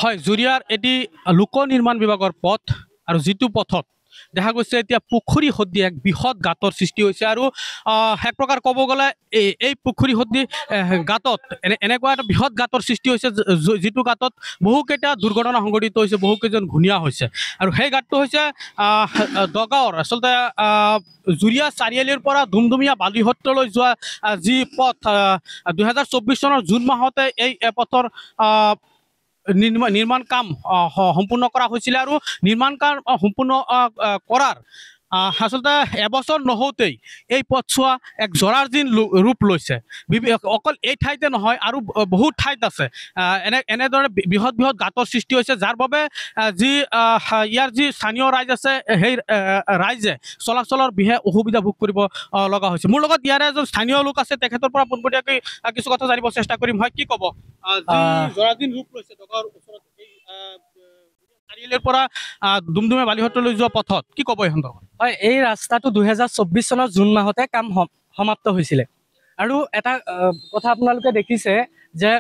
হয় জুৰিয়াৰ এটি লোক নিৰ্মাণ বিভাগৰ পথ আৰু যিটো পথত দেখা গৈছে এতিয়া পুখুৰী সদৃশ এক বৃহৎ গাঁতৰ সৃষ্টি হৈছে আৰু এক প্ৰকাৰ ক'ব গ'লে এই পুখুৰী সদৃশ গাঁতত এনেকুৱা এটা বৃহৎ গাঁতৰ সৃষ্টি হৈছে যিটো গাঁতত বহুকেইটা দুৰ্ঘটনা সংঘটিত হৈছে বহুকেইজন ঘূণীয়া হৈছে আৰু সেই গাঁতটো হৈছে দগাঁৱৰ আচলতে জুৰিয়া চাৰিআলিৰ পৰা ধুমধুমীয়া বালিসত্ৰলৈ যোৱা যি পথ 2024 চনৰ জুন মাহতে এই পথৰ নিৰ্মাণ কাম সম্পূৰ্ণ কৰা হৈছিলে আৰু নিৰ্মাণ কাম সম্পূৰ্ণ কৰাৰ আচলতে এবছৰ নহওঁতেই এই পথছোৱা এক জৰাজীৰ্ণ ৰূপ লৈছে অকল এই ঠাইতে নহয় আৰু বহুত ঠাইত আছে এনেদৰে বৃহৎ বৃহৎ গাঁতৰ সৃষ্টি হৈছে যাৰ বাবে যি ইয়াৰ যি স্থানীয় ৰাইজ আছে সেই ৰাইজে চলাচলৰ বিশেষ অসুবিধা ভোগ কৰিব লগা হৈছে মোৰ লগত ইয়াৰে এজন স্থানীয় লোক আছে তেখেতৰ পৰা পোনপটীয়াকৈ কিছু কথা জানিব চেষ্টা কৰিম হয় কি ক'ব জৰাজীৰ্ণ ৰূপ লৈছে ডগাঁৱৰ ওচৰত এই চাৰিআলিৰ পৰা ডুমডুমে বালিসত্ৰলৈ যোৱা পথত কি ক'ব এই সন্দৰ্ভত হয় এই ৰাস্তাটো 2024 চনৰ জুন মাহতে কাম সমাপ্ত হৈছিলে আৰু এটা কথা আপোনালোকে দেখিছে যে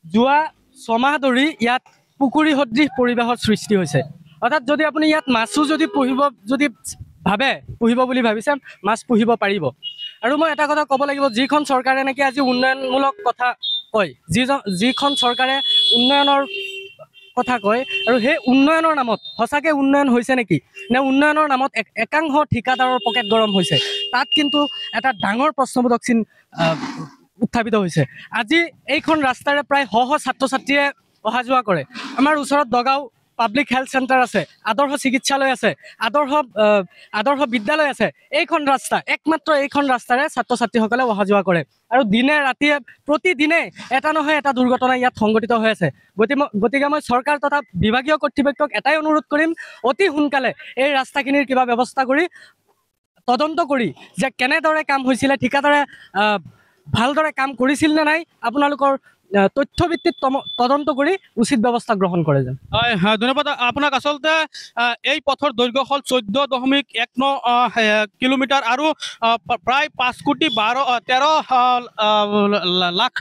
যোৱা 6 মাহ ধৰি ইয়াত পুখুৰী সদৃশ পৰিৱেশৰ সৃষ্টি হৈছে অৰ্থাৎ যদি আপুনি ইয়াত মাছো যদি পুহিব বুলি ভাবিছে মাছ পুহিব পাৰিব আৰু মই এটা কথা ক'ব লাগিব যিখন চৰকাৰে নেকি আজি উন্নয়নমূলক কথা কয় যিখন চৰকাৰে উন্নয়নৰ কথা কয় আৰু সেই উন্নয়নৰ নামত সঁচাকৈ উন্নয়ন হৈছে নেকি নে উন্নয়নৰ নামত একাংশ ঠিকাদাৰৰ পকেট গৰম হৈছে তাত কিন্তু এটা ডাঙৰ প্ৰশ্নবোধক চিন উত্থাপিত হৈছে আজি এইখন ৰাস্তাৰে প্ৰায় শ ছাত্ৰ ছাত্ৰীয়ে অহা যোৱা কৰে আমাৰ ওচৰত দগাঁও পাব্লিক হেল্থ চেণ্টাৰ আছে আদৰ্শ চিকিৎসালয় আছে আদৰ্শ বিদ্যালয় আছে এইখন ৰাস্তা একমাত্ৰ এইখন ৰাস্তাৰে ছাত্ৰ ছাত্ৰীসকলে অহা যোৱা কৰে আৰু দিনে ৰাতিয়ে প্ৰতিদিনে এটা নহয় এটা দুৰ্ঘটনা ইয়াত সংঘটিত হৈ আছে গতিকে মই চৰকাৰ তথা বিভাগীয় কৰ্তৃপক্ষক এটাই অনুৰোধ কৰিম অতি সোনকালে এই ৰাস্তাখিনিৰ কিবা ব্যৱস্থা কৰি তদন্ত কৰি যে কেনেদৰে কাম হৈছিলে ঠিকাদাৰে ভালদৰে কাম কৰিছিল নে নাই আপোনালোকৰ তথ্যভিত্তিক তদন্ত কৰি উচিত ব্যৱস্থা গ্ৰহণ কৰে যেন হয় ধন্যবাদ আপোনাক আচলতে এই পথৰ দৈৰ্ঘ্য হ'ল 14.19 কিলোমিটাৰ আৰু প্ৰায় 5,13 লাখ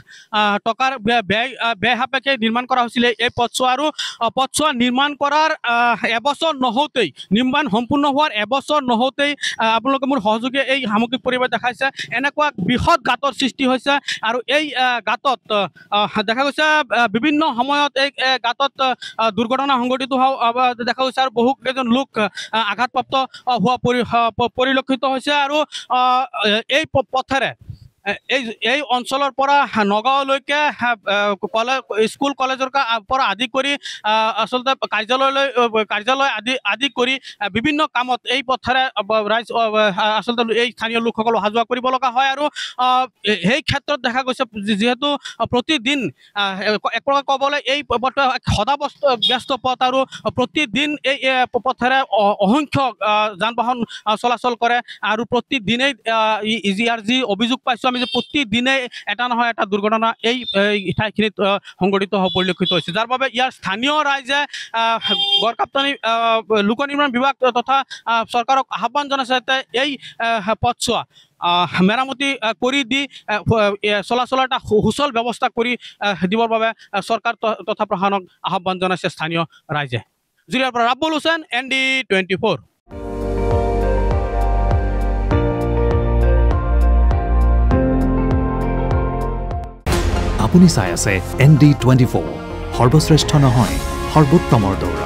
টকাৰ ব্যয় সাপেক্ষে নিৰ্মাণ কৰা হৈছিলে এই পথছোৱা আৰু পথছোৱা নিৰ্মাণ কৰাৰ এবছৰ নহওঁতেই নিৰ্মাণ সম্পূৰ্ণ হোৱাৰ এবছৰ নহওঁতেই আপোনালোকে মোৰ সহযোগী এই সামগ্ৰিক পৰিৱেশ দেখাইছে এনেকুৱা বৃহৎ গাঁতৰ সৃষ্টি হৈছে আৰু এই গাঁতত দেখা গৈছে বিভিন্ন সময়ত এই গাঁতত দুৰ্ঘটনা সংঘটিত হোৱা দেখা গৈছে আৰু বহু কেইজন লোক আঘাতপ্ৰাপ্ত হোৱা পৰিলক্ষিত হৈছে আৰু এই পথেৰে এই অঞ্চলৰ পৰা নগাঁৱলৈকে স্কুল কলেজৰ পৰা আদি কৰি আচলতে কাৰ্যালয় আদি কৰি বিভিন্ন কামত এই পথেৰে ৰাইজ আচলতে এই স্থানীয় লোকসকল অহা যোৱা কৰিব লগা হয় আৰু সেই ক্ষেত্ৰত দেখা গৈছে যিহেতু প্ৰতিদিন এক প্ৰকাৰ ক'বলৈ এই পথ সদাব্যস্ত পথ আৰু প্ৰতিদিন এই পথেৰে অসংখ্য যান বাহন চলাচল কৰে আৰু প্ৰতিদিনেই ইয়াৰ যি অভিযোগ পাইছোঁ আমি যে প্ৰতিদিনে এটা নহয় এটা দুৰ্ঘটনা এই ঠাইখিনিত সংঘটিত হোৱা পৰিলক্ষিত হৈছে যাৰ বাবে ইয়াৰ স্থানীয় ৰাইজে গড়কাপ্তানি লোক নিৰ্মাণ বিভাগ তথা চৰকাৰক আহ্বান জনাইছে যে এই পথছোৱা মেৰামতি কৰি দি চলাচলৰ এটা সুচল ব্যৱস্থা কৰি দিবৰ বাবে চৰকাৰ তথা প্ৰশাসনক আহ্বান জনাইছে স্থানীয় ৰাইজে জুৰিয়াৰ পৰা ৰাব্বুল হুছেইন ND24 আপুনি চাই আছে ND24 সৰ্বশ্ৰেষ্ঠ নহয় সৰ্বোত্তমৰ দৌৰ